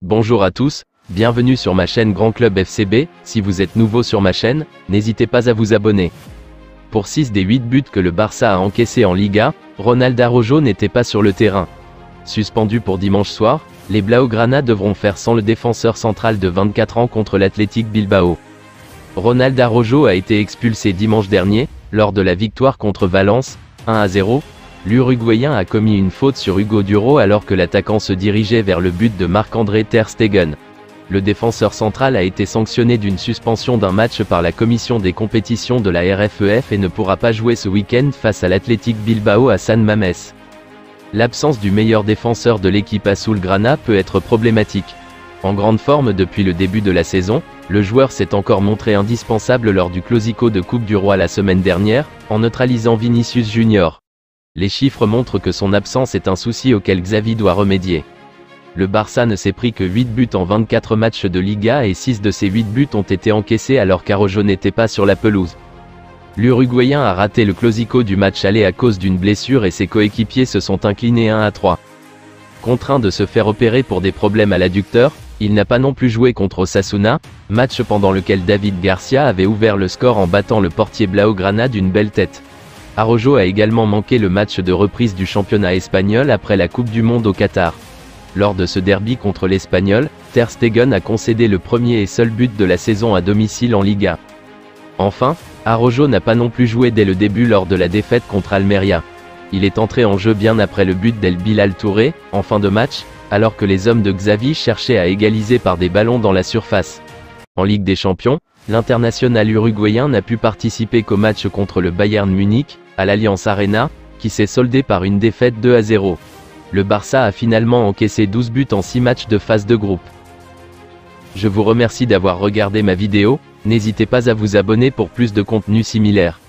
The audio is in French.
Bonjour à tous, bienvenue sur ma chaîne Grand Club FCB. Si vous êtes nouveau sur ma chaîne, n'hésitez pas à vous abonner. Pour 6 des 8 buts que le Barça a encaissés en Liga, Ronald Araujo n'était pas sur le terrain. Suspendu pour dimanche soir, les Blaugrana devront faire sans le défenseur central de 24 ans contre l'Athletic Bilbao. Ronald Araujo a été expulsé dimanche dernier, lors de la victoire contre Valence, 1-0. L'Uruguayen a commis une faute sur Hugo Duro alors que l'attaquant se dirigeait vers le but de Marc-André ter Stegen. Le défenseur central a été sanctionné d'une suspension d'un match par la commission des compétitions de la RFEF et ne pourra pas jouer ce week-end face à l'Athletic Bilbao à San Mamés. L'absence du meilleur défenseur de l'équipe azulgrana peut être problématique. En grande forme depuis le début de la saison, le joueur s'est encore montré indispensable lors du Classico de Coupe du Roi la semaine dernière, en neutralisant Vinicius Junior. Les chiffres montrent que son absence est un souci auquel Xavi doit remédier. Le Barça ne s'est pris que 8 buts en 24 matchs de Liga et 6 de ces 8 buts ont été encaissés alors qu'Araujo n'était pas sur la pelouse. L'Uruguayen a raté le Classico du match aller à cause d'une blessure et ses coéquipiers se sont inclinés 1-3. Contraint de se faire opérer pour des problèmes à l'adducteur, il n'a pas non plus joué contre Osasuna, match pendant lequel David Garcia avait ouvert le score en battant le portier Blaugrana d'une belle tête. Araujo a également manqué le match de reprise du championnat espagnol après la Coupe du Monde au Qatar. Lors de ce derby contre l'Espagnol, ter Stegen a concédé le premier et seul but de la saison à domicile en Liga. Enfin, Araujo n'a pas non plus joué dès le début lors de la défaite contre Almeria. Il est entré en jeu bien après le but d'El Bilal Touré, en fin de match, alors que les hommes de Xavi cherchaient à égaliser par des ballons dans la surface. En Ligue des Champions, l'international uruguayen n'a pu participer qu'au match contre le Bayern Munich, à l'Allianz Arena, qui s'est soldé par une défaite 2-0. Le Barça a finalement encaissé 12 buts en 6 matchs de phase de groupe. Je vous remercie d'avoir regardé ma vidéo, n'hésitez pas à vous abonner pour plus de contenu similaire.